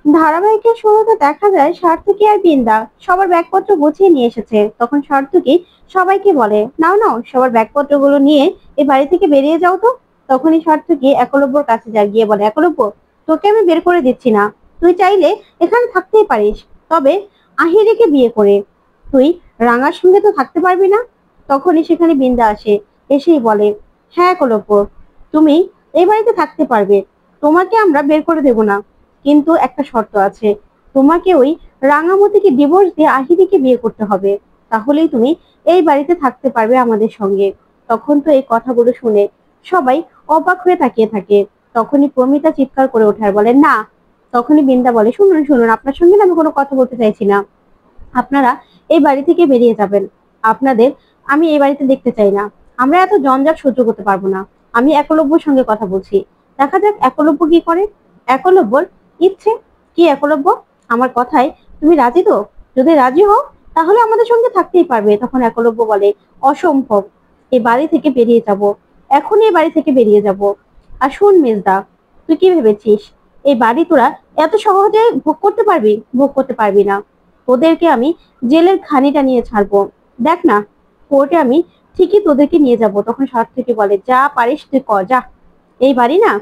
ধারাবাহিকের শুরুতে দেখা যায় সার্থকী আর বৃন্দা সবার ব্যাগপত্র গুছিয়ে নিয়ে এসেছে। তখন সার্থকী সবাইকে বলে, নাও নাও সবার ব্যাগপত্রগুলো নিয়ে এই বাড়ি থেকে বেরিয়ে যাও তো। তখনই সার্থকী একলব্যর কাছে যায়, গিয়ে বলে, একলব্য, তোকে আমি বের করে দিচ্ছি না, তুই চাইলে এখানে থাকতেই পারিস, তবে আহিরিকে বিয়ে করে। তুই রাঙার সঙ্গে তো থাকতে পারবি না। তখনই সেখানে বৃন্দা আসে, এসেই বলে, হ্যাঁ একলব্য, তুমি এই বাড়িতে থাকতে পারবে, তোমাকে আমরা বের করে দেব না, কিন্তু একটা শর্ত আছে, তোমাকে ওই রাঙামতিকে ডিভোর্স দিয়ে আহিরিকে বিয়ে করতে হবে, তাহলেই তুমি এই বাড়িতে থাকতে পারবে আমাদের সঙ্গে। তখন তো এই কথাগুলো শুনে সবাই অবাক হয়ে তাকিয়ে থাকে। তখনই প্রমিতা চিৎকার করে ওঠে আর বলে, না। তখনই বৃন্দা বলে, শুনুন শুনুন, আপনার সঙ্গে আমি কোনো কথা বলতে চাইছি না, আপনারা এই বাড়ি থেকে বেরিয়ে যাবেন, আপনাদের আমি এই বাড়িতে দেখতে চাই না, আমরা এত জঞ্জাট সহ্য করতে পারবো না। আমি একলব্যর সঙ্গে কথা বলছি, দেখা যাক একলব্য কি করে। একলব্যর ইচ্ছে কি? একলব্য, আমার কথায় তুমি রাজি তো? যদি রাজি হও তাহলে আমাদের সঙ্গে থাকতেই পারবে। তখন একলব্য বলে, অসম্ভব, এই বাড়ি থেকে বেরিয়ে যাব, এখনই এই বাড়ি থেকে বেরিয়ে যাব। আর শোন মেজদা, তুই কি ভেবেছিস এই বাড়ি তোরা এত সহজে ভোগ করতে পারবি? ভোগ করতে পারবি না, তোদেরকে আমি জেলের খানিটা নিয়ে ছাড়বো, দেখ না, কোর্টে আমি ঠিকই তোদেরকে নিয়ে যাব। তখন সার্থকী বলে, যা পারিস তুই কর, যা, এই বাড়ি না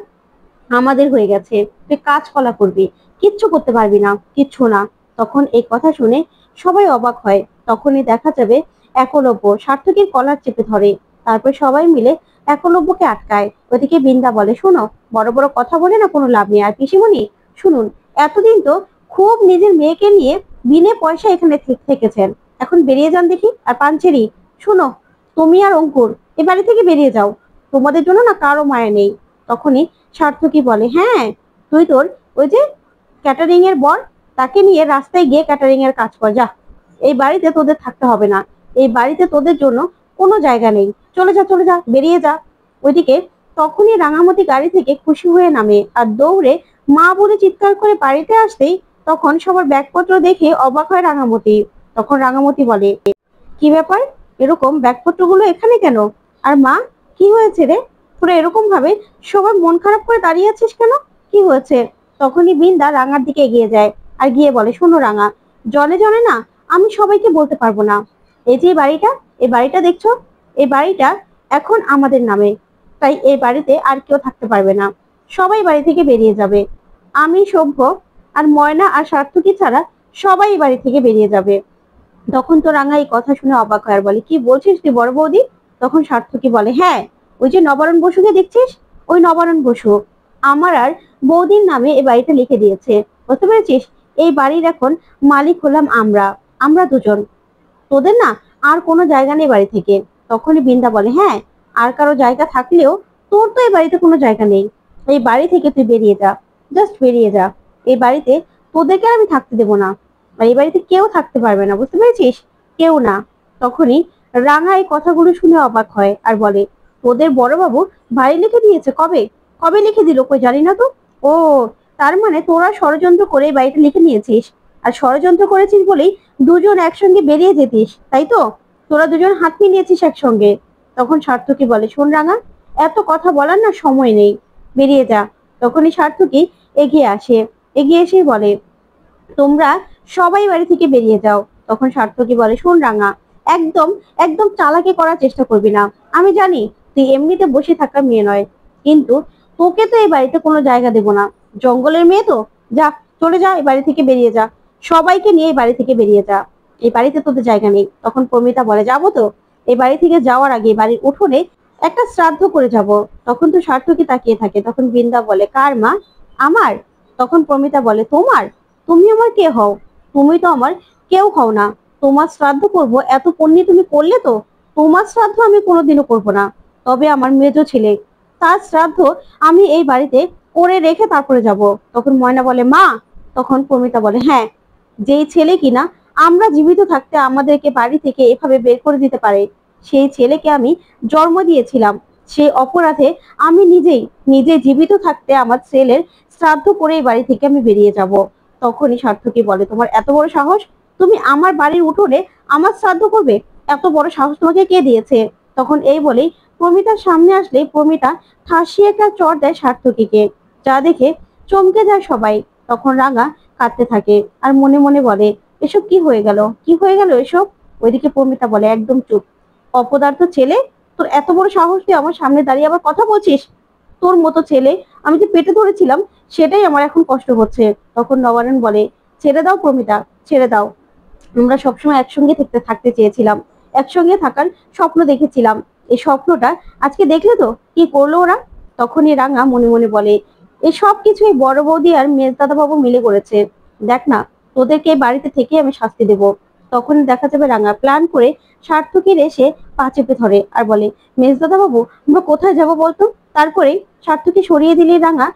আমাদের হয়ে গেছে, তুই কাজ কলা করবি, কিচ্ছু করতে পারবি না, কিচ্ছু না। তখন এই কথা শুনে সবাই অবাক হয়। তখনই দেখা যাবে একলব্য সার্থকীর কলার চেপে ধরে, তারপর সবাই মিলে একলব্যকে আটকায়। ওদিকে বৃন্দা বলে, শোনো, বড় বড় কথা বলে না কোনো লাভ নেই। আর পিসিমণি শুনুন, এতদিন তো খুব নিজের মেয়েকে নিয়ে বিনে পয়সা এখানে থেকেছেন, এখন বেরিয়ে যান দেখি। আর পাঞ্চেরি শোনো, তুমি আর অঙ্কুর এ বাড়ি থেকে বেরিয়ে যাও, তোমাদের জন্য না কারো মায়া নেই। তখনই সার্থকী বলে, হ্যাঁ, তুই তোর ওই যে ক্যাটারিং এর বর, তাকে নিয়ে রাস্তায় গিয়ে ক্যাটারিং এর কাজ কর, যা, এই বাড়িতে তোদের থাকতে হবে না, এই বাড়িতে তোদের জন্য কোনো জায়গা নেই, চলে যা চলে যা, বেরিয়ে যা। ওইদিকে তখনই রাঙামতি গাড়ি থেকে খুশি হয়ে নামে আর দৌড়ে মা বলে চিৎকার করে বাড়িতে আসতেই তখন সবার ব্যাগপত্র দেখে অবাক হয় রাঙামতি। তখন রাঙামতি বলে, কি ব্যাপার, এরকম ব্যাগপত্রগুলো এখানে কেন? আর মা, কি হয়েছে রে, তোরা এরকম ভাবে সবার মন খারাপ করে দাঁড়িয়ে আছিস কেন, কি হয়েছে? তখনই বৃন্দা রাঙার দিকে এগিয়ে যায় আর গিয়ে বলে, শোনো রাঙা, জলে জলে না আমি সবাইকে বলতে পারবো না, এই যে বাড়িটা, এই বাড়িটা দেখছো, এই বাড়িটা এখন আমাদের নামে, তাই এই বাড়িতে আর কেউ থাকতে পারবে না, সবাই বাড়ি থেকে বেরিয়ে যাবে, আমি সভ্য আর ময়না আর সার্থকী ছাড়া সবাই বাড়ি থেকে বেরিয়ে যাবে। তখন তো রাঙা এই কথা শুনে অবাক হয় আর বলে, কি বলছিস তুই বড় বৌদি? তখন সার্থকী বলে, হ্যাঁ, ওই যে নবারণ বসুকে দেখছিস, ওই নবারণ বসু আমার আর বৌদির নামে এই বাড়িটা লিখে দিয়েছে, বুঝতে পেরেছিস? এই বাড়ির এখন মালিক হলাম আমরা, আমরা দুজন, তোদের না আর কোনো জায়গা নেই বাড়ি থেকে। তখনই বৃন্দা বলে, হ্যাঁ, আর কারো জায়গা থাকলেও তোর তো এই বাড়িতে কোনো জায়গা নেই, এই বাড়ি থেকে তুই বেরিয়ে যা, জাস্ট বেরিয়ে যা, এই বাড়িতে তোদেরকে আর আমি থাকতে দেবো না, আর এই বাড়িতে কেউ থাকতে পারবে না, বুঝতে পেরেছিস? কেউ না। তখনই রাঙা এই কথাগুলো শুনে অবাক হয় আর বলে, তোদের বড়বাবু বাড়ি লিখে দিয়েছে? কবে? কবে লিখে দিল? কই জানি না তো। ও, তার মানে তোরা ষড়যন্ত্র করে এই বাড়িটা লিখে নিয়েছিস, আর ষড়যন্ত্র করেছিস বলেই দুজন একসঙ্গে বেরিয়ে যেতিস, তাই তো? তোরা দুজন হাত মিলিয়েছিস একসঙ্গে। তখন সার্থকী বলে, শোন রাঙা, এত কথা বলার না সময় নেই, বেরিয়ে যা। তখনই সার্থকী এগিয়ে আসে, এগিয়ে এসে বলে, তোমরা সবাই বাড়ি থেকে বেরিয়ে যাও। তখন সার্থকী বলে, শোন রাঙা, একদম একদম চালাকি করার চেষ্টা করবি না, আমি জানি তুই এমনিতে বসে থাকা মেয়ে নয়, কিন্তু তোকে তো এই বাড়িতে কোনো জায়গা দেবো না, জঙ্গলের মেয়ে তো, যা, চলে যা, এই বাড়ি থেকে বেরিয়ে যা, সবাইকে নিয়ে এই বাড়ি থেকে বেরিয়ে যা, এই বাড়িতে তোদের জায়গা নেই। তখন প্রমিতা বলে, যাবো তো, এই বাড়ি থেকে যাওয়ার আগে বাড়ির উঠোনে একটা শ্রাদ্ধ করে যাব। তখন তো সার্থকী তাকিয়ে থাকে। তখন বৃন্দা বলে, কার মা? আমার। তখন প্রমিতা বলে, তোমার? তুমি আমার কে হও? তুমি তো আমার কেউ হও না, তোমার শ্রাদ্ধ করব এত পুণ্যি তুমি করলে তো, তোমার শ্রাদ্ধ আমি কোনোদিনও করব না, তবে আমার মেজো ছেলে, তার শ্রাদ্ধ আমি এই বাড়িতে করে রেখে তারপরে যাব। তখন ময়না বলে, মা। তখন প্রমিতা বলে, হ্যাঁ, যেই ছেলে কিনা আমরা জীবিত থাকতে আমাদেরকে বাড়ি থেকে এভাবে বের করে দিতে পারে, সেই ছেলেকে আমি জন্ম দিয়েছিলাম, সেই অপরাধে আমি নিজে জীবিত থাকতে আমার ছেলের শ্রাদ্ধ করে এই বাড়ি থেকে আমি বেরিয়ে যাব। তখনই সার্থকী বলে, তোমার এত বড় সাহস, তুমি আমার বাড়ির উঠোনে আমার শ্রাদ্ধ করবে? এত বড় সাহস তোমাকে কে দিয়েছে? তখন এই বলেই প্রমিতার সামনে আসলে প্রমিতা ঠাসিয়ে একটা চড় দেয় সার্থকীকে, যা দেখে চমকে যায় সবাই। তখন রাঙা কাঁদতে থাকে আর মনে মনে বলে, এসব কি হয়ে গেল, কি হয়ে গেল এসব। ওইদিকে প্রমিতা বলে, একদম চুপ, অপদার্থ ছেলে, তোর এত বড় সাহস, তুই আমার সামনে দাঁড়িয়ে আবার কথা বলছিস। তোর মতো ছেলে আমি যে পেটে ধরেছিলাম সেটাই আমার এখন কষ্ট হচ্ছে। তখন নবারুণ বলে, ছেড়ে দাও প্রমিতা, ছেড়ে দাও, আমরা সবসময় একসঙ্গে থাকতে চেয়েছিলাম, একসঙ্গে থাকার স্বপ্ন দেখেছিলাম, এই স্বপ্নটা আজকে দেখলে তো কি করলো ওরা। তখনই রাঙা মনে মনে বলে, এই সব কিছু এই বড় বৌদি আর মেজদাদা বাবু মিলে করেছে। দেখ না, তোদেরকে এই বাড়িতে থেকে আমি শাস্তি দেব। তখন দেখা যাবে রাঙা প্ল্যান করে সার্থকীর এসে পা চেপে ধরে আর বলে, মেজদাদা বাবু আমরা কোথায় যাব বলতো। তারপরে সার্থকী সরিয়ে দিলে রাঙা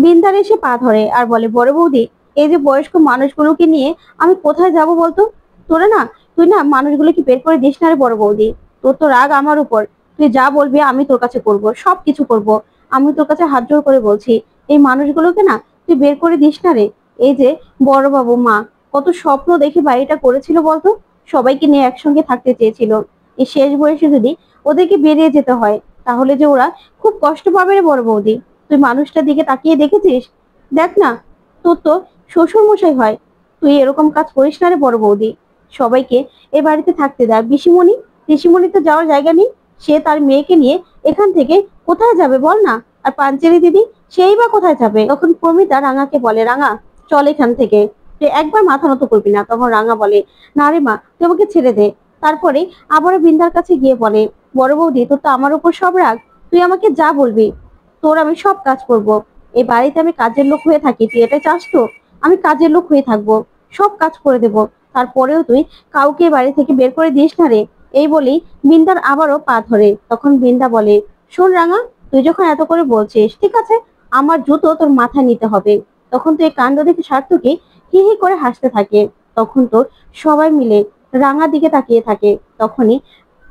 বিন্দার এসে পা ধরে আর বলে, বড় বৌদি এই যে বয়স্ক মানুষগুলোকে নিয়ে আমি কোথায় যাব বলতো। তোরা না, তুই না মানুষগুলোকে বের করে দিস না রে বড় বৌদি, তোর তো রাগ আমার উপর, তুই যা বলবি আমি তোর কাছে করব, সব কিছু করব। আমি তোর কাছে হাত জোড় করে বলছি, এই মানুষগুলোকে না তুই বের করে দিস না রে। এই যে বড় বাবু মা কত স্বপ্ন দেখে বাড়িটা করেছিল বলতো, সবাইকে নিয়ে একসঙ্গে থাকতে চেয়েছিল। এই শেষ বয়সে যদি ওদেরকে বেরিয়ে যেতে হয় তাহলে যে ওরা খুব কষ্ট পাবে রে বড় বৌদি। তুই মানুষটার দিকে তাকিয়ে দেখেছিস? দেখ না, তোর তো শ্বশুর মশাই হয়, তুই এরকম কাজ করিস না রে বড় বৌদি। সবাইকে এ বাড়িতে থাকতে দেয়। পিসিমণি, পিসিমণি তো যাওয়ার জায়গা নেই, সে তার মেয়েকে নিয়ে এখান থেকে কোথায় যাবে বল না। আর পাঞ্চেরি দিদি, সেই বা কোথায় যাবে। তখন প্রমিতা রাঙাকে বলে, রাঙা চল এখান থেকে, তুই একবার মাথা নত করবি না। তখন রাঙা বলে, না রে মা, তুই আমাকে ছেড়ে দে। তারপরে আবারও বিন্দার কাছে গিয়ে বলে, বড় বৌদি তোর তো আমার উপর সব রাগ, তুই আমাকে যা বলবি তোর আমি সব কাজ করব। এই বাড়িতে আমি কাজের লোক হয়ে থাকি, তুই এটা চাস তো? আমি কাজের লোক হয়ে থাকবো, সব কাজ করে দেব, তারপরেও তুই কাউকে বাড়ি থেকে বের করে দিস না রে। এই বলেই বিন্দার আবারও পা ধরে। তখন বিন্দা বলে, শোন রাঙা, তুই যখন এত করে বলছিস ঠিক আছে, আমার জুতো তোর মাথায় নিতে হবে। তখন তুই এই কাণ্ড দেখে সার্থকী হি হি করে হাসতে থাকে। তখন তো সবাই মিলে রাঙার দিকে তাকিয়ে থাকে। তখনই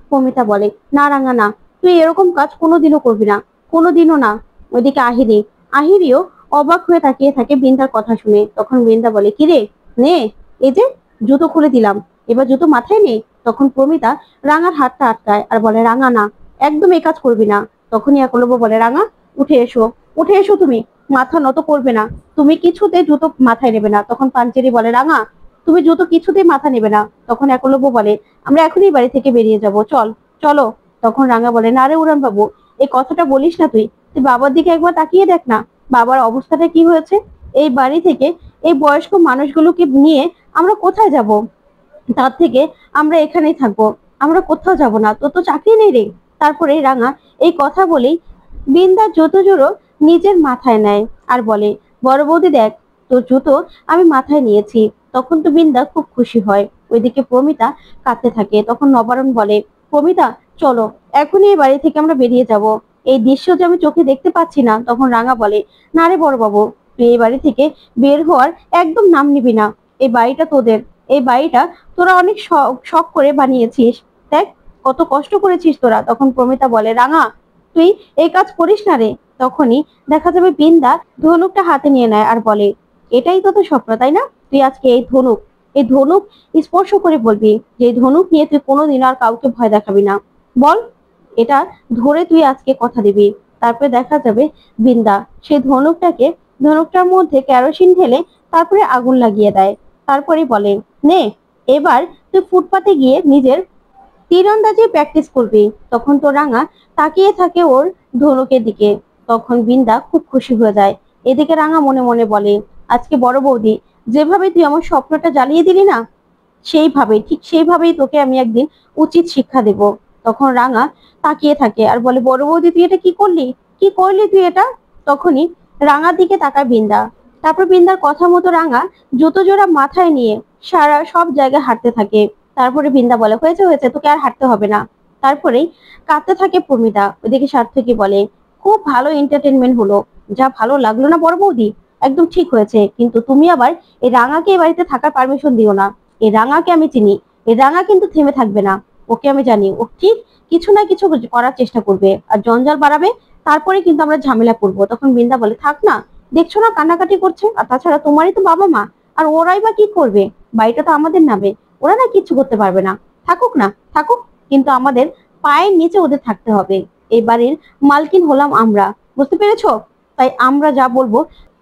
প্রমিতা বলে, না রাঙা না, তুই এরকম কাজ কোনোদিনও করবি না, কোনোদিনও না। ওইদিকে আহিরি, আহিরিও অবাক হয়ে তাকিয়ে থাকে বিন্দার কথা শুনে। তখন বিন্দা বলে, কিরে নে, এই যে জুতো খুলে দিলাম, এবার জুতো মাথায় নে। তখন প্রমিতা রাঙার হাতটা আটকায় আর বলে, রাঙা না, একদম এই কাজ করবি না। তখনই একলব্য বলে, রাঙা উঠে এসো, উঠে এসো, তুমি মাথা নত করবে না, তুমি কিছুতে জুতো মাথায় নেবে না। তখন পাঞ্চেরি বলে, রাঙা তুমি জুতো কিছুতেই মাথা নেবে না। তখন একলব্য বলে, আমরা এখনই বাড়ি থেকে বেরিয়ে যাব, চল, চলো। তখন রাঙা বলে, না রে উড়ান বাবু, এই কথাটা বলিস না, তুই তুই বাবার দিকে একবার তাকিয়ে দেখ না, বাবার অবস্থাটা কি হয়েছে। এই বাড়ি থেকে এই বয়স্ক মানুষগুলোকে নিয়ে আমরা কোথায় যাব? তার থেকে আমরা এখানেই থাকবো, আমরা কোথাও যাব না, তোর তো চাকরি নেই রে। তারপরে রাঙা এই কথা বলেই বিন্দার জুতো জোড়ো নিজের মাথায় নেয় আর বলে, বড় বৌদি দেখ, তোর জুতো আমি মাথায় নিয়েছি। তখন তো বিন্দা খুব খুশি হয়। ওইদিকে প্রমিতা কাঁদতে থাকে। তখন নবারুণ বলে, প্রমিতা চলো, এখনই এই বাড়ি থেকে আমরা বেরিয়ে যাব, এই দৃশ্য যে আমি চোখে দেখতে পাচ্ছি না। তখন রাঙা বলে, না রে বড় বাবু, তুই এই বাড়ি থেকে বের হওয়ার একদম নাম নিবি না, এই বাড়িটা তোদের, এই বাড়িটা তোরা অনেক শখ করে বানিয়েছিস, দেখ কত কষ্ট করেছিস তোরা। তখন প্রমিতা বলে, রাঙা তুই এই কাজ করিস না রে। তখনই দেখা যাবে বিন্দা ধনুকটা হাতে নিয়ে নেয় আর বলে, এটাই তো তোর স্বপ্ন তাই না, তুই আজকে এই ধনুক, এই ধনুক স্পর্শ করে বলবি যে এই ধনুক নিয়ে তুই কোনোদিন আর কাউকে ভয় দেখাবি না, বল, এটা ধরে তুই আজকে কথা দিবি। তারপরে দেখা যাবে বিন্দা সেই ধনুকটার মধ্যে কেরোসিন ঢেলে তারপরে আগুন লাগিয়ে দেয়। তারপরে বলে, নে এবার তুই ফুটপাতে গিয়ে নিজের তীরন্দাজি প্র্যাকটিস করবি। তখন তো রাঙা তাকিয়ে থাকে ওর ধনুকের দিকে। তখন বিন্দা খুব খুশি হয়ে যায়। এদিকে রাঙা মনে মনে বলে, আজকে বড় বৌদি যেভাবে তুই আমার স্বপ্নটা জ্বালিয়ে দিলি না, সেইভাবে ঠিক সেইভাবেই তোকে আমি একদিন উচিত শিক্ষা দেব। তখন রাঙা তাকিয়ে থাকে আর বলে, বড় বৌদি তুই এটা কি করলি, কি করলি তুই এটা। তখনই রাঙার দিকে তাকায় বিন্দা। তারপর বিন্দার কথা মতো রাঙা জুতো জোড়া মাথায় নিয়ে সারা সব জায়গায় হাঁটতে থাকে। তারপরে বিন্দা বলে, হয়েছে হয়েছে, তোকে আর হাঁটতে হবে না। তারপরেই কাঁদতে থাকে প্রমিতা। ওইদিকে সার্থকী বলে, খুব ভালো এন্টারটেনমেন্ট হলো, যা ভালো লাগলো না বড় বৌদি, একদম ঠিক হয়েছে, কিন্তু তুমি আবার এই রাঙাকে এই বাড়িতে থাকার পারমিশন দিও না। এই রাঙাকে আমি চিনি, এই রাঙা কিন্তু থেমে থাকবে না, ওকে আমি জানি, ও ঠিক কিছু না কিছু করার চেষ্টা করবে আর জঞ্জাল বাড়াবে, তারপরে কিন্তু আমরা ঝামেলা করবো। তখন বিন্দা বলে, থাক না, দেখছো না কান্নাকাটি করছে, আর তাছাড়া তোমারই তো বাবা মা, আর ওরাই বা কি করবে, বাড়িটা তো আমাদের নামে, ওরা না কিচ্ছু করতে পারবে না, থাকুক না থাকুক, কিন্তু আমাদের পায়ের নিচে ওদের থাকতে হবে, এই বাড়ির মালকিন হলাম আমরা, বুঝতে পেরেছো? তাই আমরা যা বলবো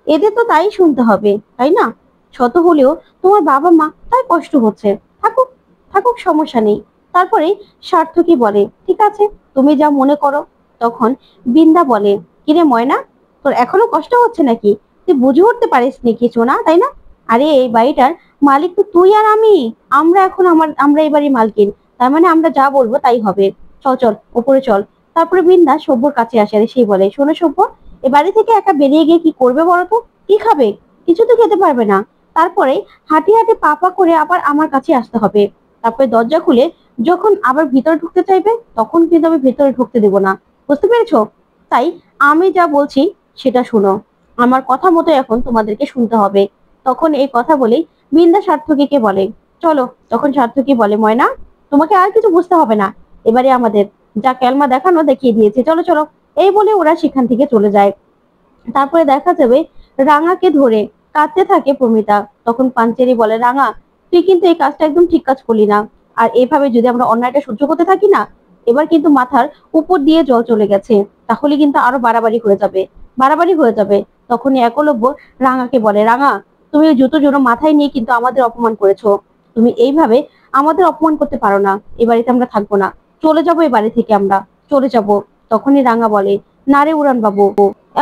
এদের তো তাই শুনতে হবে, তাই না? শত হলেও তোমার বাবা মা, তাই কষ্ট হচ্ছে। থাকুক থাকুক, সমস্যা নেই। তারপরে সার্থকী বলে, ঠিক আছে, তুমি যা মনে করো। তখন বিন্দা বলে, কিরে ময়না, তোর এখনো কষ্ট হচ্ছে নাকি? তুই বুঝে উঠতে পারিস নি কিছু, না তাই না? আরে এই বাড়িটার মালিক তো তুই আর আমি। আমরা এই বাড়ির মালকিন। তার মানে আমরা যা বলবো তাই হবে। চল চল, উপরে চল। তারপরে বিন্দা সভ্যর কাছে আসে, আর সেই বলে, শোনো সভ্য, এ বাড়ি থেকে একা বেরিয়ে গিয়ে কি করবে বলো তো? কি খাবে? কিছু তো খেতে পারবে না। তারপরে হাঁটি হাঁটি পা পা করে আবার আমার কাছে আসতে হবে। তারপরে দরজা খুলে যখন আবার ভিতরে ঢুকতে চাইবে, তখন কিন্তু আমি ভিতরে ঢুকতে দেবো না। বুঝতে পেরেছো? তাই আমি যা বলছি সেটা শোনো। আমার কথা মতো এখন তোমাদেরকে শুনতে হবে। তখন এই কথা বলেই বিন্দা সার্থকীকে বলে, চলো। তখন সার্থকী বলে, ময়না, তোমাকে আর কিছু বুঝতে হবে না। এবারে আমাদের যা ক্যালমা দেখানো দেখিয়ে দিয়েছে, চলো চলো। এই বলে ওরা সেখান থেকে চলে যায়। তারপরে দেখা যাবে রাঙাকে ধরে কাঁদতে থাকে প্রমিতা। তখন পাঞ্চেরি বলে, রাঙা, তুই কিন্তু এই কাজটা একদম ঠিক কাজ করলি না। আর এভাবে যদি আমরা অন্যায়টা সহ্য করতে থাকি না, এবার কিন্তু মাথার উপর দিয়ে জল চলে গেছে। তাহলে কিন্তু আরো বাড়াবাড়ি হয়ে যাবে, বাড়াবাড়ি হয়ে যাবে। তখনই একলব্য রাঙাকে বলে, রাঙা, তুমি ওই জুতো জোড়ো মাথায় নিয়ে কিন্তু আমাদের অপমান করেছো। তুমি এইভাবে আমাদের অপমান করতে পারো না। এ বাড়িতে আমরা থাকবো না, চলে যাবো এই বাড়ি থেকে, আমরা চলে যাব। তখনই রাঙা বলে, না রে উড়ান বাবু,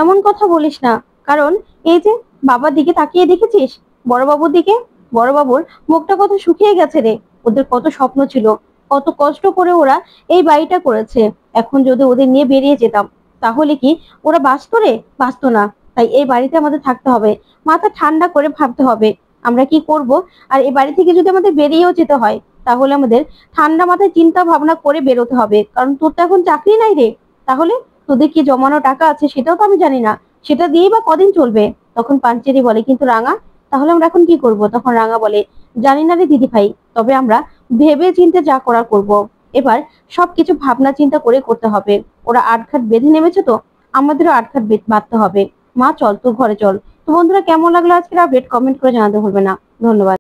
এমন কথা বলিস না। কারণ এই যে বাবার দিকে তাকিয়ে দেখেছিস, বড় বাবুর দিকে, বড় বাবুর মুখটা কত শুকিয়ে গেছে রে। ওদের কত স্বপ্ন ছিল, কত কষ্ট করে ওরা এই বাড়িটা করেছে। এখন যদি ওদের নিয়ে বেরিয়ে যেতাম, তাহলে কি ওরা বাঁচতো রে? বাঁচতো না। তাই এই বাড়িতে আমাদের থাকতে হবে, মাথা ঠান্ডা করে ভাবতে হবে আমরা কি করব। আর এই বাড়ি থেকে যদি আমাদের বেরিয়েও যেতে হয়, তাহলে আমাদের ঠান্ডা মাথায় চিন্তা ভাবনা করে বেরোতে হবে। কারণ তোর তো এখন চাকরি নাই রে। তাহলে তোদের কি জমানো টাকা আছে সেটাও তো আমি জানি না, সেটা দিয়েই বা কদিন চলবে। তখন পাঞ্চেরি বলে, কিন্তু রাঙা, তাহলে আমরা এখন কি করব? তখন রাঙা বলে, জানি না রে দিদি ভাই, তবে আমরা ভেবে চিন্তে যা করার করব। এবার সবকিছু ভাবনা চিন্তা করে করতে হবে। ওরা আটঘাট বেঁধে নেমেছে, তো আমাদেরও আটঘাট বাঁধতে হবে। মা চল, তোর ঘরে চল। তো বন্ধুরা, কেমন লাগলো আজকের আপডেট? কমেন্ট করে জানাতে ভুলবে না। ধন্যবাদ।